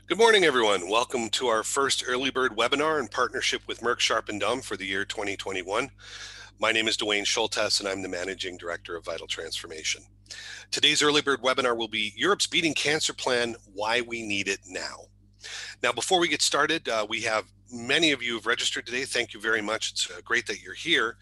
Good morning, everyone. Welcome to our first Early Bird webinar in partnership with Merck Sharp and Dumb for the year 2021. My name is Dwayne Schultes, and I'm the Managing Director of Vital Transformation. Today's Early Bird webinar will be Europe's Beating Cancer Plan, Why We Need It Now. Now, before we get started, we have many of you have registered today. Thank you very much. It's great that you're here.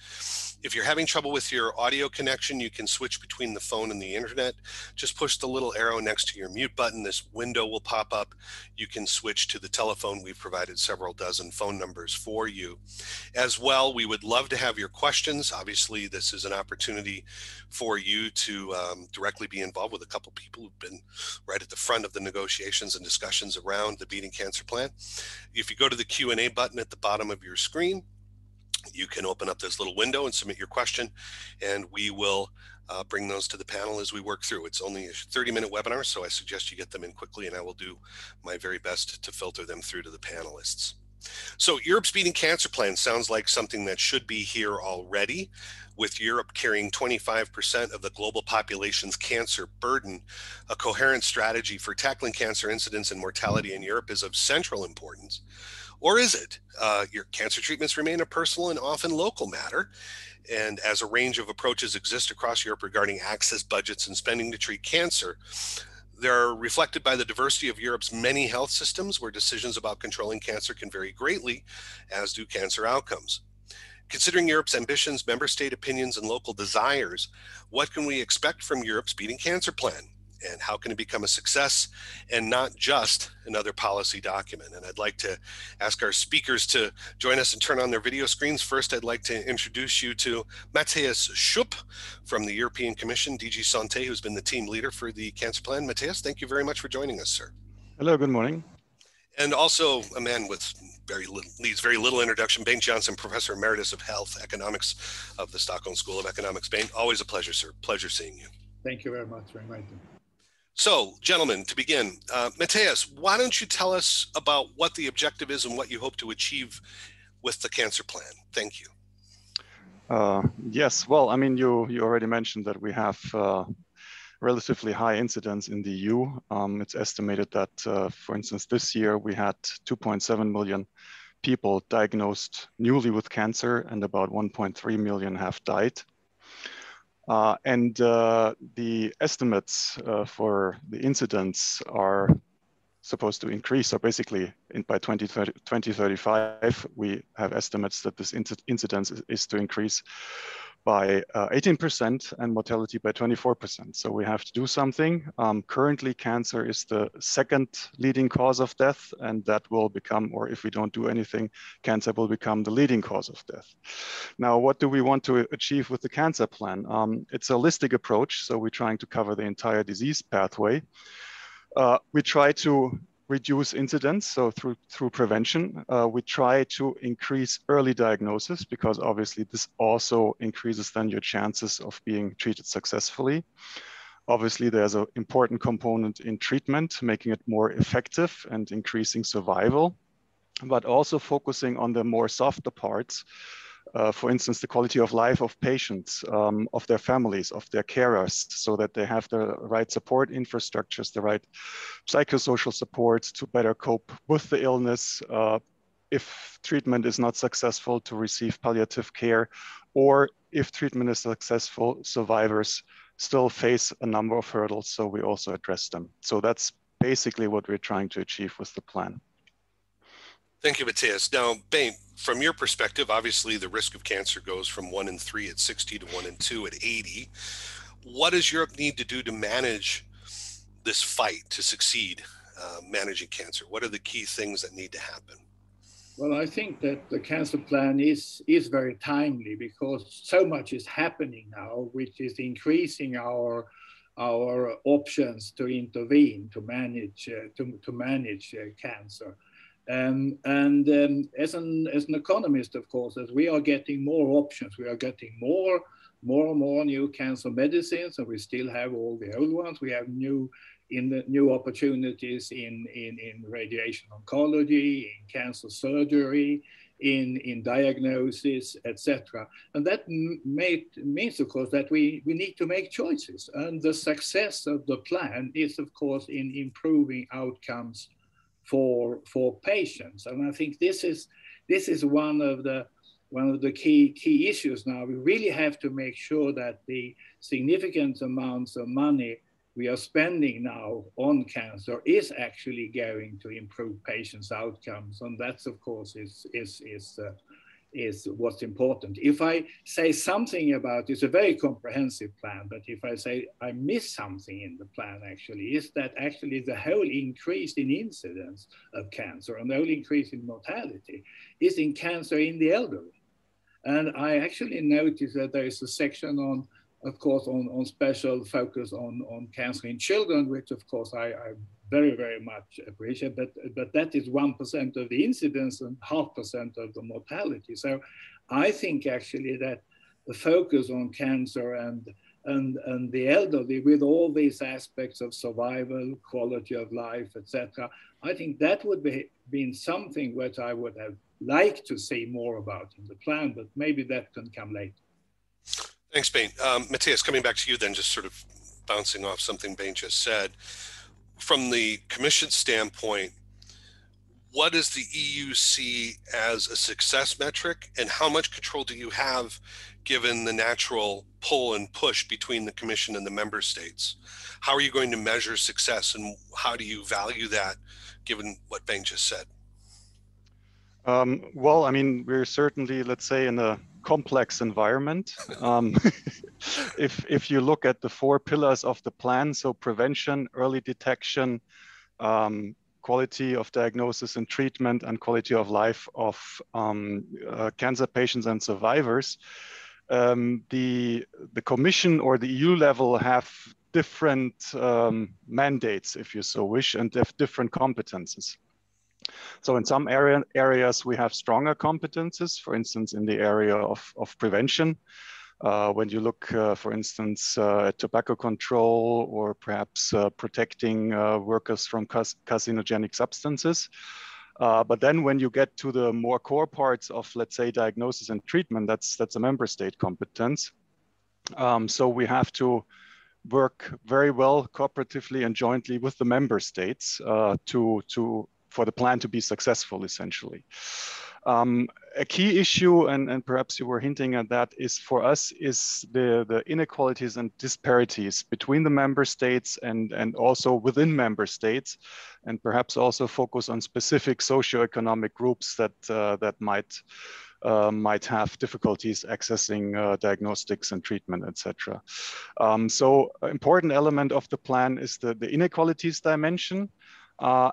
If you're having trouble with your audio connection, you can switch between the phone and the internet. Just push the little arrow next to your mute button. This window will pop up. You can switch to the telephone. We've provided several dozen phone numbers for you. As well, we would love to have your questions. Obviously, this is an opportunity for you to directly be involved with a couple people who've been right at the front of the negotiations and discussions around the Beating Cancer Plan. If you go to the Q&A button at the bottom of your screen, you can open up this little window and submit your question, and we will bring those to the panel as we work through. It's only a 30-minute webinar, so I suggest you get them in quickly, and I will do my very best to filter them through to the panelists. So Europe's Beating Cancer Plan sounds like something that should be here already. With Europe carrying 25% of the global population's cancer burden, a coherent strategy for tackling cancer incidence and mortality in Europe is of central importance. Or is it? Your cancer treatments remain a personal and often local matter. And as a range of approaches exist across Europe regarding access, budgets, and spending to treat cancer, they're reflected by the diversity of Europe's many health systems, where decisions about controlling cancer can vary greatly, as do cancer outcomes. Considering Europe's ambitions, member state opinions, and local desires, what can we expect from Europe's Beating Cancer Plan? And how can it become a success and not just another policy document? And I'd like to ask our speakers to join us and turn on their video screens. First, I'd like to introduce you to Matthias Schupp from the European Commission, DG Santé, who's been the team leader for the cancer plan. Matthias, thank you very much for joining us, sir. Hello, good morning. And also a man with needs very little introduction, Bengt Johnson, Professor Emeritus of Health Economics of the Stockholm School of Economics. Bengt, always a pleasure, sir. Pleasure seeing you. Thank you very much for inviting me. So, gentlemen, to begin, Matthias, why don't you tell us about what the objective is and what you hope to achieve with the cancer plan? Thank you. Yes, well, I mean, you already mentioned that we have relatively high incidence in the EU. It's estimated that, for instance, this year we had 2.7 million people diagnosed newly with cancer, and about 1.3 million have died. The estimates for the incidence are supposed to increase. So basically, by 2035, we have estimates that this incidence is to increase by 18% and mortality by 24%. So we have to do something. Currently, cancer is the second leading cause of death, and that will become, or if we don't do anything, cancer will become the leading cause of death. Now, what do we want to achieve with the cancer plan? It's a holistic approach, so we're trying to cover the entire disease pathway. We try to reduce incidence, so through prevention. We try to increase early diagnosis, because obviously this also increases then your chances of being treated successfully. Obviously, there's an important component in treatment, making it more effective and increasing survival, but also focusing on the more softer parts. For instance, the quality of life of patients, of their families, of their carers, so that they have the right support infrastructures, the right psychosocial support to better cope with the illness. If treatment is not successful, to receive palliative care, or if treatment is successful, survivors still face a number of hurdles, so we also address them. So that's basically what we're trying to achieve with the plan. Thank you, Matthias. Now, Bengt, from your perspective, obviously the risk of cancer goes from 1 in 3 at 60 to 1 in 2 at 80. What does Europe need to do to manage this fight, to succeed managing cancer? What are the key things that need to happen? Well, I think that the cancer plan is very timely, because so much is happening now, which is increasing our options to intervene, to manage cancer. As an economist, of course, as we are getting more options, we are getting more and more new cancer medicines, and we still have all the old ones. We have new opportunities in radiation oncology, in cancer surgery, in diagnosis, etc. And that means, of course, that we need to make choices. And the success of the plan is, of course, in improving outcomes for patients. And I think this is one of the key issues now. We really have to make sure that the significant amounts of money we are spending now on cancer is actually going to improve patients' outcomes, and that's of course is what's important. If I say something about, it's a very comprehensive plan, but if I say I miss something in the plan actually, is that actually the whole increase in incidence of cancer and the whole increase in mortality is in cancer in the elderly. And I actually noticed that there is a section on, of course, on special focus on cancer in children, which of course I very, very much appreciate, but that is 1% of the incidence and 0.5% of the mortality. So I think actually that the focus on cancer and the elderly with all these aspects of survival, quality of life, etc., I think that would be been something which I would have liked to see more about in the plan, but maybe that can come later. Thanks, Bain. Matthias, coming back to you then, just sort of bouncing off something Bain just said. From the Commission standpoint, what does the EU see as a success metric, and how much control do you have given the natural pull and push between the Commission and the member states? How are you going to measure success, and how do you value that given what Bain just said? Well, I mean, we're certainly, let's say, in a complex environment. If you look at the 4 pillars of the plan, so prevention, early detection, quality of diagnosis and treatment, and quality of life of cancer patients and survivors, the Commission or the EU level have different mandates, if you so wish, and have different competences. So in some areas, we have stronger competences, for instance, in the area of prevention. When you look, for instance, at tobacco control, or perhaps protecting workers from carcinogenic substances. But then when you get to the more core parts of, let's say, diagnosis and treatment, that's a member state competence. So we have to work very well cooperatively and jointly with the member states for the plan to be successful, essentially. A key issue, and perhaps you were hinting at that, is for us is the inequalities and disparities between the member states and also within member states, and perhaps also focus on specific socioeconomic groups that might have difficulties accessing diagnostics and treatment, etc. So an important element of the plan is the inequalities dimension.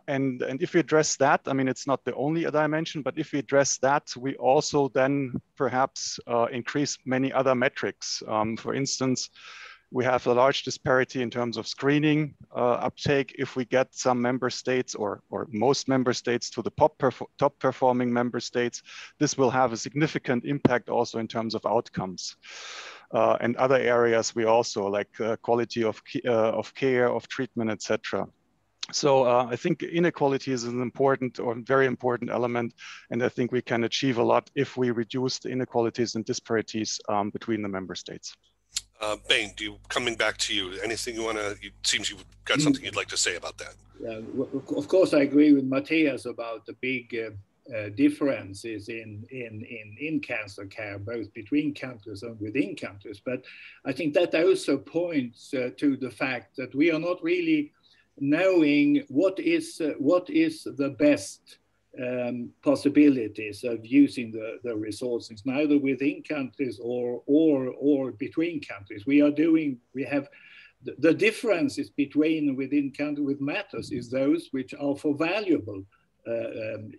And if we address that, I mean, it's not the only dimension, but if we address that, we also then perhaps increase many other metrics. For instance, we have a large disparity in terms of screening uptake. If we get some member states or most member states to the top performing member states, this will have a significant impact also in terms of outcomes. And other areas we also like quality of care, of treatment, etc. So I think inequality is an important or very important element, and I think we can achieve a lot if we reduce the inequalities and disparities between the member states. Bain, coming back to you, anything you want to, it seems you've got something you'd like to say about that. Yeah, of course, I agree with Matthias about the big differences in cancer care, both between countries and within countries. But I think that also points to the fact that we are not really knowing what is the best possibilities of using the resources, neither within countries or between countries. We have the differences between and within countries with matters is those which are for valuable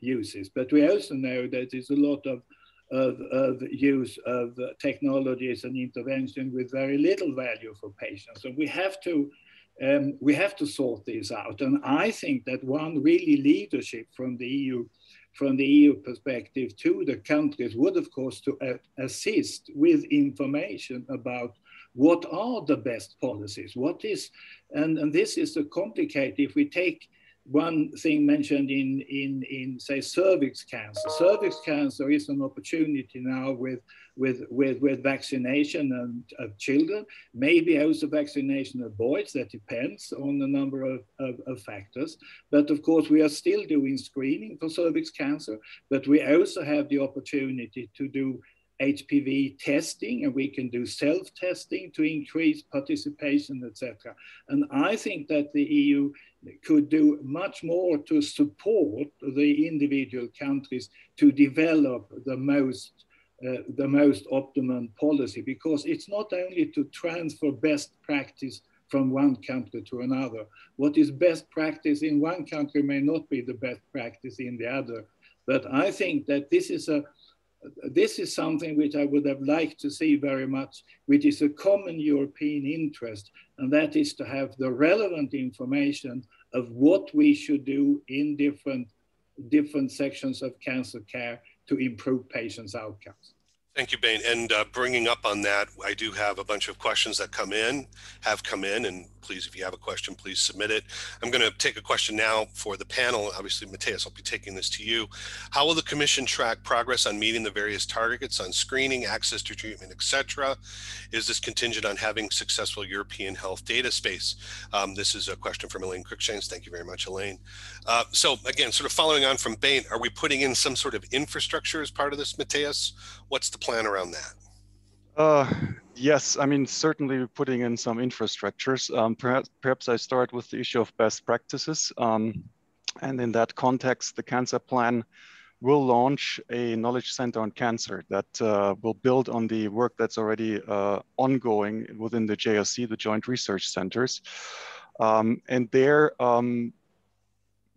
uses. But we also know that there's a lot of use of technologies and intervention with very little value for patients. And we have to sort this out. And I think that one really leadership from the EU perspective to the countries would, of course, to assist with information about what are the best policies, and this is complicated. If we take one thing mentioned in say cervix cancer. Cervix cancer is an opportunity now with vaccination and of children, maybe also vaccination of boys. That depends on a number of factors. But of course, we are still doing screening for cervix cancer, but we also have the opportunity to do HPV testing, and we can do self-testing to increase participation, etc. And I think that the EU could do much more to support the individual countries to develop the most optimum policy, because it's not only to transfer best practice from one country to another. What is best practice in one country may not be the best practice in the other. But I think that this is something which I would have liked to see very much, which is a common European interest, and that is to have the relevant information of what we should do in different sections of cancer care to improve patients' outcomes. Thank you, Bain. And bringing up on that, I do have a bunch of questions that have come in, and please, if you have a question, please submit it. I'm going to take a question now for the panel. Obviously, Matthias, I'll be taking this to you. How will the Commission track progress on meeting the various targets on screening, access to treatment, etc.? Is this contingent on having successful European health data space? This is a question from Elaine Cruikshanks. Thank you very much, Elaine. So again, sort of following on from Bain, are we putting in some sort of infrastructure as part of this, Matthias? What's the plan around that? Yes, I mean, certainly putting in some infrastructures. Perhaps I start with the issue of best practices. And in that context, the cancer plan will launch a knowledge center on cancer that will build on the work that's already ongoing within the JRC, the Joint Research Centers. And there,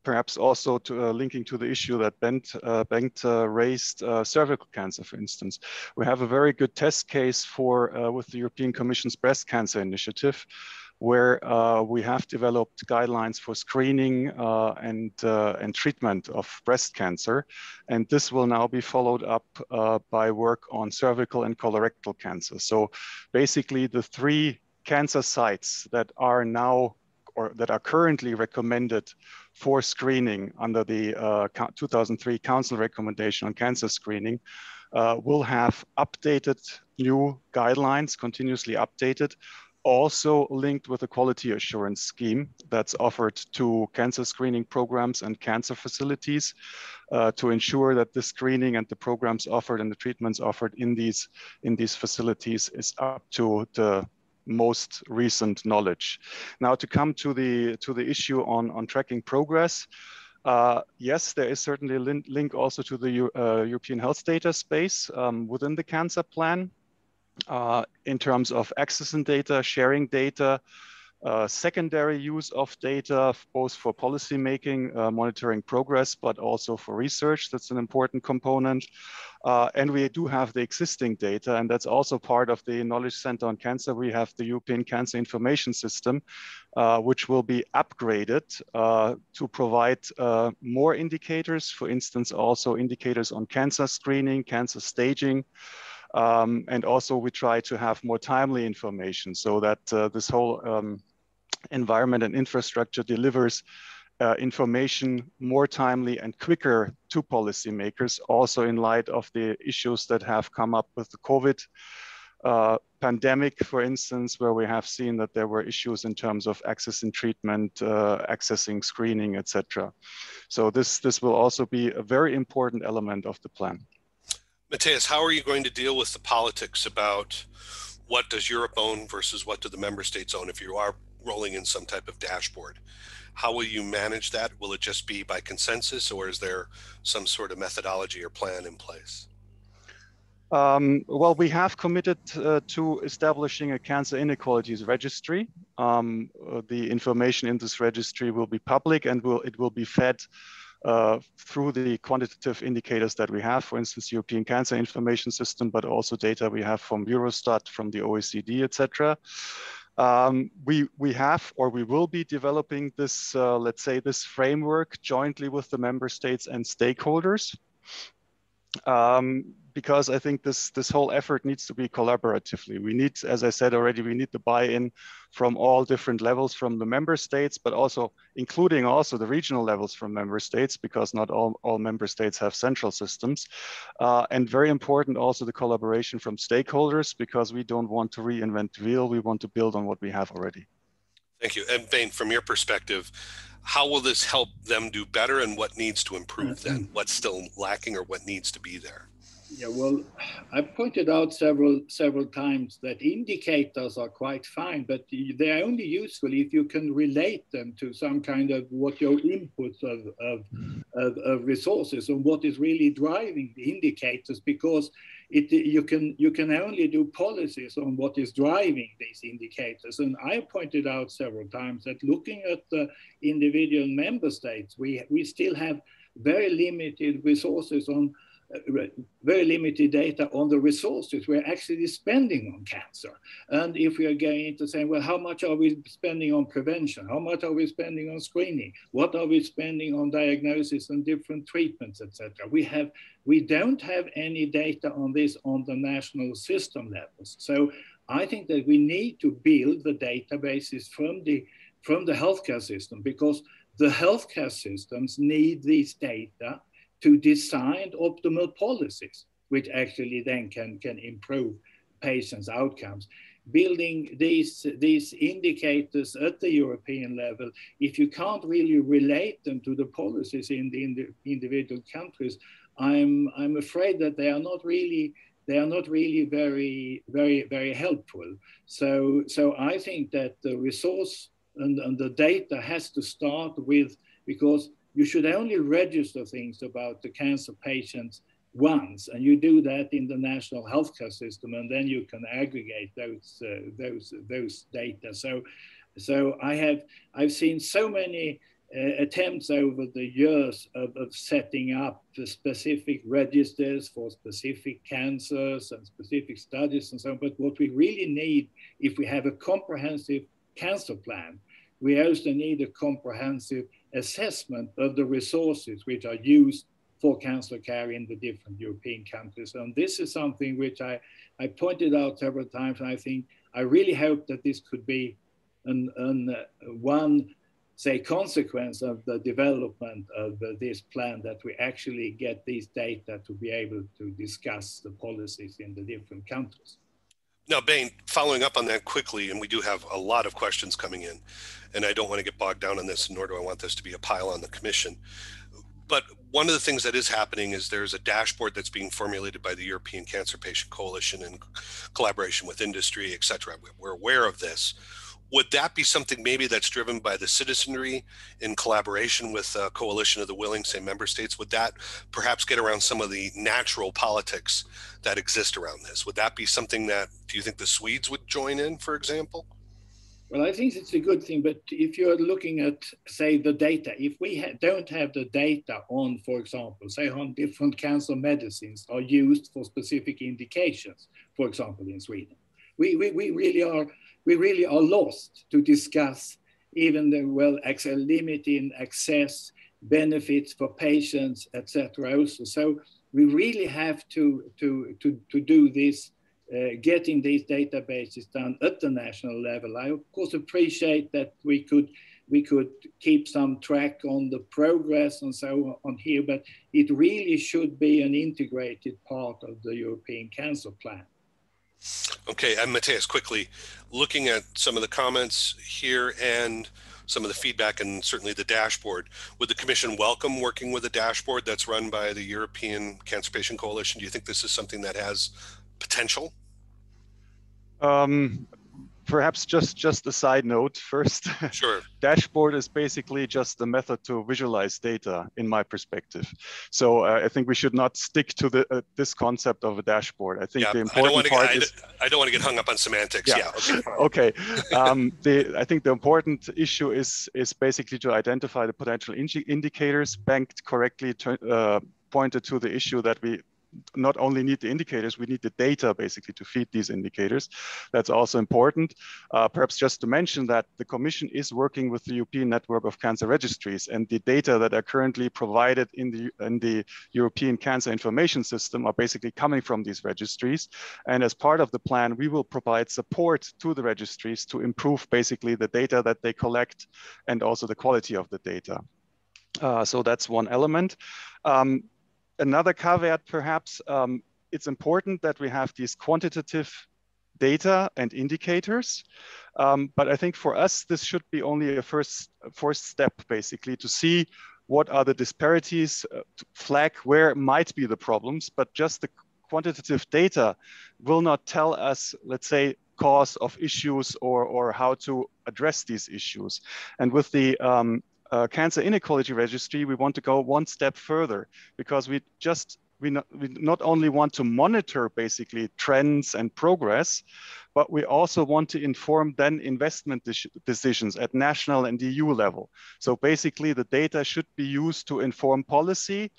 perhaps also linking to the issue that Bengt raised, cervical cancer, for instance. We have a very good test case with the European Commission's breast cancer initiative, where we have developed guidelines for screening and treatment of breast cancer. And this will now be followed up by work on cervical and colorectal cancer. So basically the three cancer sites that are now, or that are currently recommended for screening under the 2003 Council recommendation on cancer screening will have updated new guidelines, continuously updated, also linked with a quality assurance scheme that's offered to cancer screening programs and cancer facilities to ensure that the screening and the programs offered and the treatments offered in these facilities is up to the most recent knowledge. Now, to come to the issue on tracking progress, yes, there is certainly a link also to the European health data space within the cancer plan in terms of accessing data, sharing data, secondary use of data, both for policy making, monitoring progress, but also for research. That's an important component. And we do have the existing data, and that's also part of the Knowledge Center on Cancer. We have the European Cancer Information System, which will be upgraded to provide more indicators, for instance, also indicators on cancer screening, cancer staging, and also we try to have more timely information so that this whole environment and infrastructure delivers information more timely and quicker to policymakers, also in light of the issues that have come up with the COVID pandemic, for instance, where we have seen that there were issues in terms of accessing treatment, accessing screening, etc. So this will also be a very important element of the plan. Matthias, how are you going to deal with the politics about what does Europe own versus what do the member states own if you are rolling in some type of dashboard? How will you manage that? Will it just be by consensus, or is there some sort of methodology or plan in place? Well, we have committed to establishing a cancer inequalities registry. The information in this registry will be public and it will be fed through the quantitative indicators that we have, for instance, European Cancer Information System, but also data we have from Eurostat, from the OECD, etc. We have, or we will be developing this, let's say, this framework jointly with the member states and stakeholders. because I think this whole effort needs to be collaboratively. We need, as I said already, we need the buy-in from all different levels from the member states, but also including also the regional levels from member states, because not all member states have central systems. And very important also the collaboration from stakeholders, because we don't want to reinvent the wheel, we want to build on what we have already. Thank you. And Bane, from your perspective, how will this help them do better, and what needs to improve then? What's still lacking or what needs to be there? Yeah, well, I pointed out several times that indicators are quite fine, but they're only useful if you can relate them to some kind of what your inputs of resources and what is really driving the indicators, because you can only do policies on what is driving these indicators. And I pointed out several times that looking at the individual member states, we still have very limited resources on very limited data on the resources we're actually spending on cancer. And if we are going into saying, well, how much are we spending on prevention? How much are we spending on screening? What are we spending on diagnosis and different treatments, etc.? We don't have any data on this on the national system levels. So I think that we need to build the databases from the healthcare system, because the healthcare systems need this data to design optimal policies, which actually then can improve patients' outcomes. Building these indicators at the European level, if you can't really relate them to the policies in the individual countries, I'm afraid that they are not really very helpful. So I think that the resource and the data has to start with, because you should only register things about the cancer patients once, and you do that in the national healthcare system, and then you can aggregate those data. So I've seen so many attempts over the years of setting up the specific registers for specific cancers and specific studies and so on. But what we really need, if we have a comprehensive cancer plan, we also need a comprehensive assessment of the resources which are used for cancer care in the different European countries. And this is something which I pointed out several times, and I really hope that this could be one, say, consequence of the development of this plan, that we actually get these data to be able to discuss the policies in the different countries. Now, Bane, following up on that quickly, and we do have a lot of questions coming in, and I don't want to get bogged down on this, nor do I want this to be a pile on the commission. But one of the things that is happening is there's a dashboard that's being formulated by the European Cancer Patient Coalition in collaboration with industry, et cetera. We're aware of this. Would that be something maybe that's driven by the citizenry in collaboration with a coalition of the willing, say, member states? Would that perhaps get around some of the natural politics that exist around this? Would that be something that, do you think the Swedes would join in, for example? Well, I think it's a good thing, but if you're looking at, say, the data, if we don't have the data on, for example, say on different cancer medicines are used for specific indications, for example, in Sweden, we really are lost to discuss even the limiting access, benefits for patients, etc. Also, so we really have to do this. Getting these databases done at the national level. I of course appreciate that we could keep some track on the progress and so on here, but it really should be an integrated part of the European Cancer Plan. Okay, and Matthias, quickly, looking at some of the comments here and some of the feedback and certainly the dashboard, would the Commission welcome working with a dashboard that's run by the European Cancer Patient Coalition? Do you think this is something that has potential? Perhaps just a side note first. Sure. Dashboard is basically just a method to visualize data, in my perspective. So I think we should not stick to this concept of a dashboard. I think the important part is... I don't want to get hung up on semantics. Yeah. Okay. I think the important issue is basically to identify the potential indicators banked correctly, pointed to the issue that we not only need the indicators, we need the data basically to feed these indicators. That's also important. Perhaps just to mention that the Commission is working with the European Network of Cancer Registries, and the data that are currently provided in the European Cancer Information System are basically coming from these registries. And as part of the plan, we will provide support to the registries to improve basically the data that they collect and also the quality of the data. So that's one element. Another caveat, perhaps, it's important that we have these quantitative data and indicators. But I think for us, this should be only a first step, basically, to see what are the disparities, to flag where might be the problems, but just the quantitative data will not tell us, let's say, cause of issues or how to address these issues. And with the Cancer Inequality Registry, we want to go one step further, because we not only want to monitor basically trends and progress, but we also want to inform then investment decisions at national and EU level. So basically the data should be used to inform policy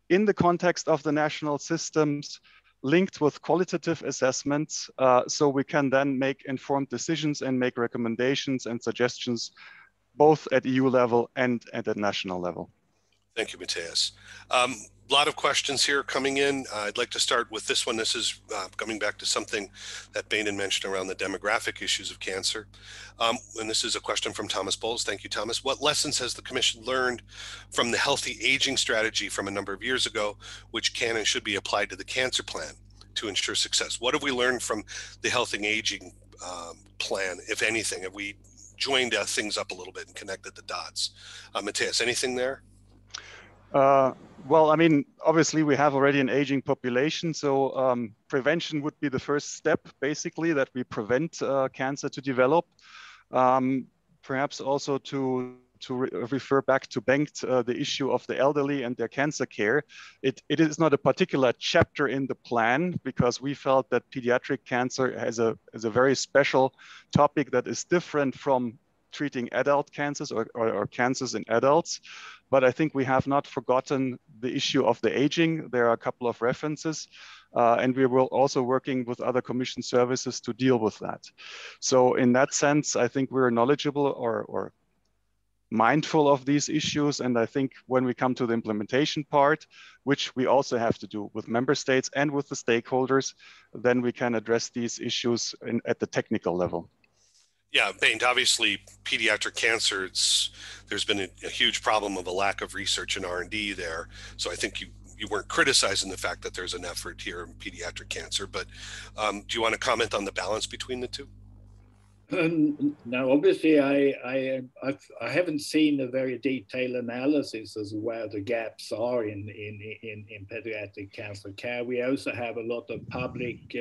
in the context of the national systems, linked with qualitative assessments, so we can then make informed decisions and make recommendations and suggestions both at EU level and at the national level. Thank you, Matthias. A lot of questions here coming in. I'd like to start with this one. This is coming back to something that Bain mentioned around the demographic issues of cancer. And this is a question from Thomas Bowles. Thank you, Thomas. What lessons has the Commission learned from the healthy aging strategy from a number of years ago, which can and should be applied to the cancer plan to ensure success? What have we learned from the healthy aging plan, if anything? Have we joined things up a little bit and connected the dots? Matthias, anything there? Well, I mean, obviously we have already an aging population, so prevention would be the first step, basically, that we prevent cancer to develop. Perhaps also to refer back to Bengt, the issue of the elderly and their cancer care. It is not a particular chapter in the plan, because we felt that pediatric cancer has a very special topic that is different from treating adult cancers or cancers in adults. But I think we have not forgotten the issue of the aging. There are a couple of references, and we will also working with other Commission services to deal with that. So in that sense, I think we're knowledgeable or mindful of these issues. And I think when we come to the implementation part, which we also have to do with member states and with the stakeholders, then we can address these issues at the technical level. Yeah, Bain, obviously pediatric cancer, there's been a huge problem of a lack of research and R&D there. So I think you weren't criticizing the fact that there's an effort here in pediatric cancer, but do you want to comment on the balance between the two? Now, obviously, I haven't seen a very detailed analysis as where the gaps are in pediatric cancer care. We also have a lot of public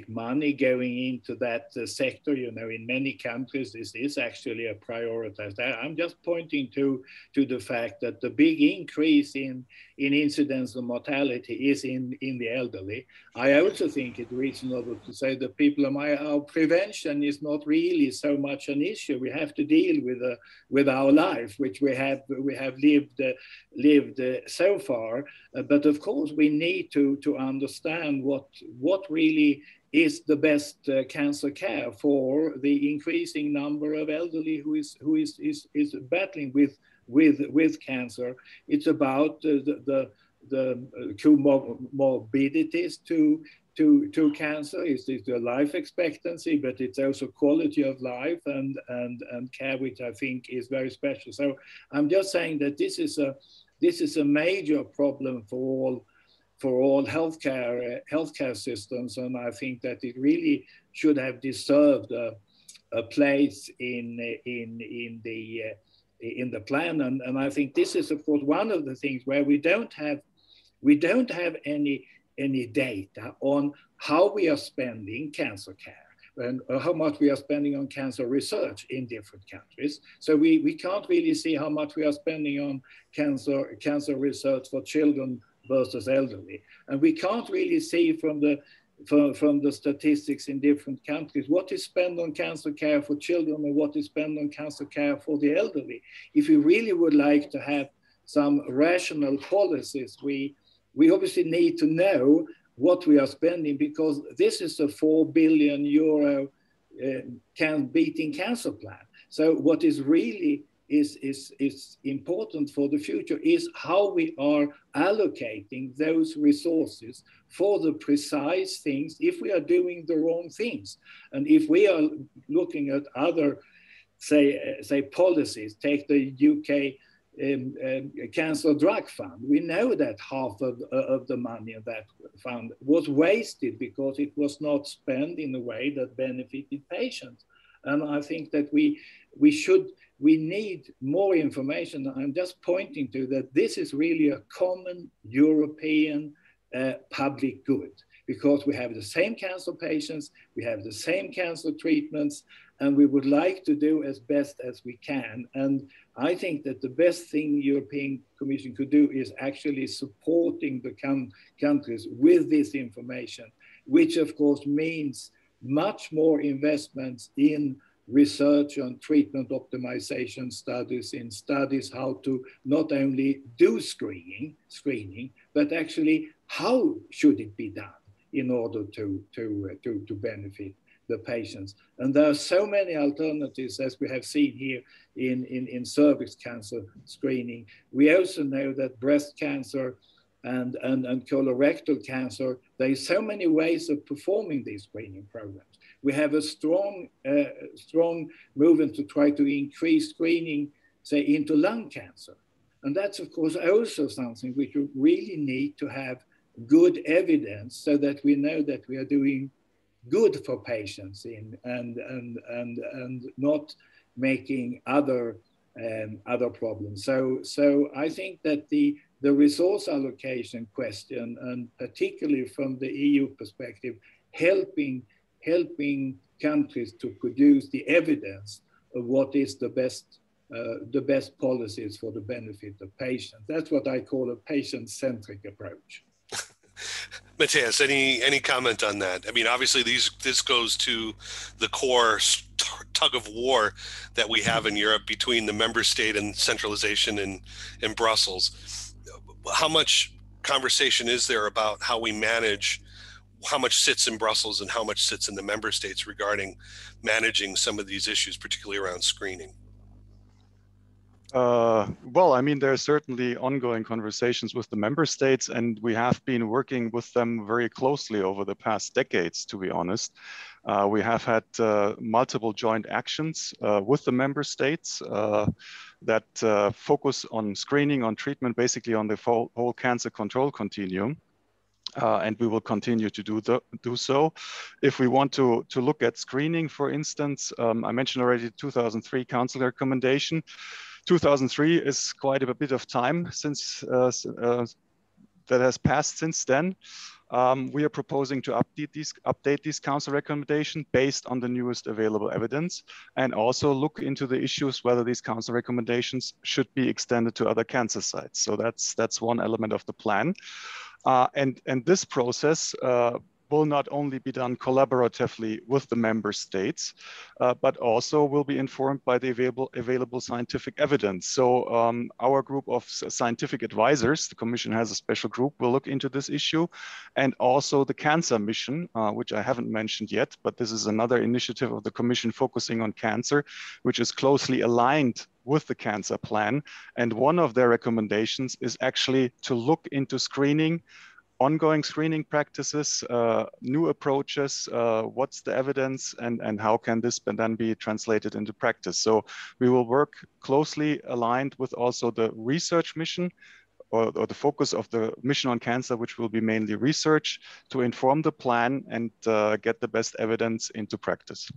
money going into that sector. You know, in many countries, this is actually a prioritized. I'm just pointing to the fact that the big increase in incidence of mortality is in the elderly. I also think it's reasonable to say that our prevention is not really so much an issue. We have to deal with our life, which we have lived so far. But of course, we need to understand what really is the best cancer care for the increasing number of elderly who is battling with cancer. It's about the comorbidities to cancer. It's the life expectancy, but it's also quality of life and care, which I think is very special. So I'm just saying that this is a major problem for all healthcare systems, and I think that it really should have deserved a place in the plan. And I think this is, of course, one of the things where we don't have any data on how we are spending cancer care and how much we are spending on cancer research in different countries. So we can't really see how much we are spending on cancer research for children versus elderly. And we can't really see from the statistics in different countries what is spent on cancer care for children and what is spent on cancer care for the elderly. If we really would like to have some rational policies, we we obviously need to know what we are spending, because this is a 4 billion euro beating cancer plan. So what is really is important for the future is how we are allocating those resources for the precise things if we are doing the wrong things. And if we are looking at other, say policies, take the UK cancer drug fund, we know that half of the money of that fund was wasted because it was not spent in a way that benefited patients. And I think that we need more information. I'm just pointing to that this is really a common European public good, because we have the same cancer patients, we have the same cancer treatments, and we would like to do as best as we can. And I think that the best thing the European Commission could do is actually supporting the countries with this information, which of course means much more investments in research on treatment optimization studies, in studies how to not only do screening, but actually how should it be done in order to benefit the patients. And there are so many alternatives, as we have seen here in cervix cancer screening. We also know that breast cancer and colorectal cancer, there are so many ways of performing these screening programs. We have a strong movement to try to increase screening, say, into lung cancer. And that's, of course, also something which we really need to have good evidence so that we know that we are doing good for patients and not making other problems. So I think that the resource allocation question, and particularly from the EU perspective, helping countries to produce the evidence of what is the best policies for the benefit of patients. That's what I call a patient-centric approach. Matthias, any comment on that? I mean, obviously this goes to the core tug of war that we have in Europe between the member state and centralization in Brussels. How much conversation is there about how we manage how much sits in Brussels and how much sits in the member states regarding managing some of these issues, particularly around screening? Well, I mean, there are certainly ongoing conversations with the member states, and we have been working with them very closely over the past decades, to be honest. We have had multiple joint actions with the member states that focus on screening, on treatment, basically on the whole cancer control continuum. And we will continue to do so. If we want to look at screening, for instance, I mentioned already 2003 Council recommendation. 2003 is quite a bit of time since that has passed since then. We are proposing to update these council recommendations based on the newest available evidence, and also look into the issues whether these council recommendations should be extended to other cancer sites. So that's one element of the plan. And this process will not only be done collaboratively with the member states, but also will be informed by the available scientific evidence. So our group of scientific advisors, the Commission has a special group, will look into this issue, and also the Cancer Mission, which I haven't mentioned yet, but this is another initiative of the Commission focusing on cancer, which is closely aligned with the cancer plan. And one of their recommendations is actually to look into screening, ongoing screening practices, new approaches, what's the evidence, and how can this then be translated into practice. So we will work closely aligned with also the research mission, or the focus of the mission on cancer, which will be mainly research, to inform the plan and get the best evidence into practice.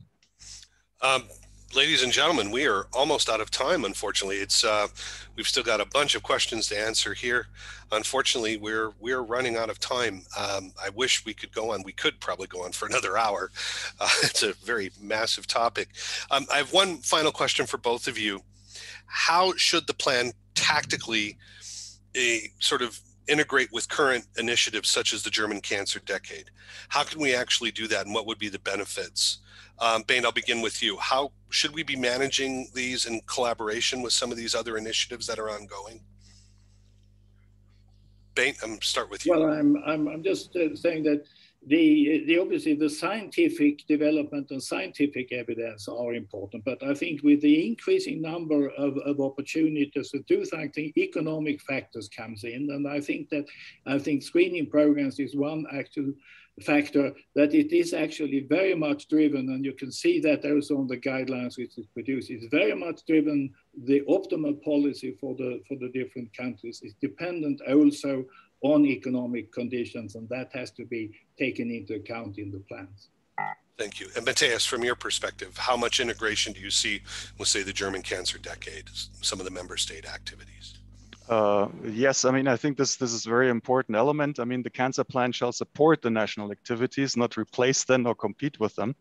Ladies and gentlemen, we are almost out of time, unfortunately. We've still got a bunch of questions to answer here. Unfortunately, we're running out of time. I wish we could go on. We could probably go on for another hour. It's a very massive topic. I have one final question for both of you. How should the plan tactically sort of integrate with current initiatives such as the German Cancer Decade? How can we actually do that, and what would be the benefits? Bain, I'll begin with you. How should we be managing these in collaboration with some of these other initiatives that are ongoing? Bain, start with you. Well, I'm just saying that the obviously the scientific development and scientific evidence are important, but I think with the increasing number of opportunities to do something, economic factors comes in, and I think screening programs is one actual factor that it is actually very much driven, and you can see that also on the guidelines which is produced. It's very much driven. The optimal policy for the different countries is dependent also on economic conditions, and that has to be taken into account in the plans. Thank you. And Matthias, from your perspective, how much integration do you see with, say, the German Cancer Decade, some of the member state activities? Yes, I mean, I think this is a very important element. I mean, the cancer plan shall support the national activities, not replace them or compete with them.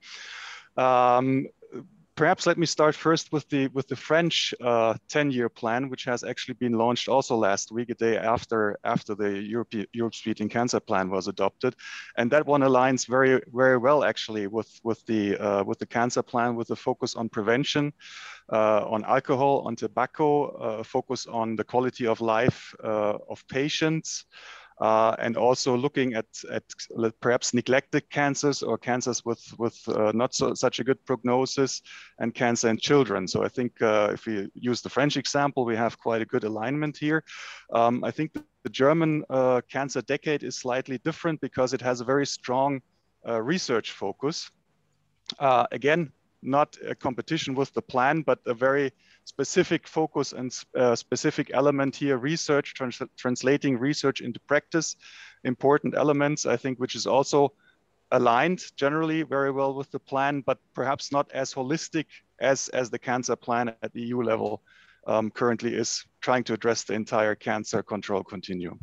Perhaps let me start first with the French 10-year plan, which has actually been launched also last week, a day after the Europe's Beating Cancer Plan was adopted, and that one aligns very well actually with the cancer plan, with a focus on prevention, on alcohol, on tobacco, focus on the quality of life of patients. And also looking at perhaps neglected cancers or cancers with not such a good prognosis, and cancer in children. So I think if we use the French example, we have quite a good alignment here. I think the German Cancer Decade is slightly different because it has a very strong research focus. Again, not a competition with the plan, but a very specific focus and specific element here, research, translating research into practice, important elements, I think, which is also aligned generally very well with the plan, but perhaps not as holistic as the cancer plan at the EU level currently is, trying to address the entire cancer control continuum.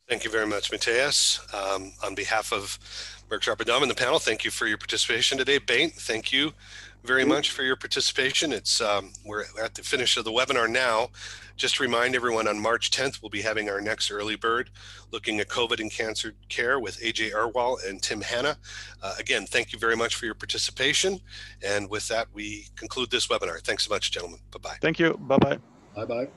Thank you very much, Matthias. On behalf of Merck Sharp and Dahm and the panel, thank you for your participation today. Bain, thank you very much for your participation. We're at the finish of the webinar now. Just to remind everyone, on March 10th, we'll be having our next early bird looking at COVID and cancer care with AJ Arwal and Tim Hanna. Again, thank you very much for your participation. And with that, we conclude this webinar. Thanks so much, gentlemen. Bye-bye. Thank you. Bye-bye. Bye-bye.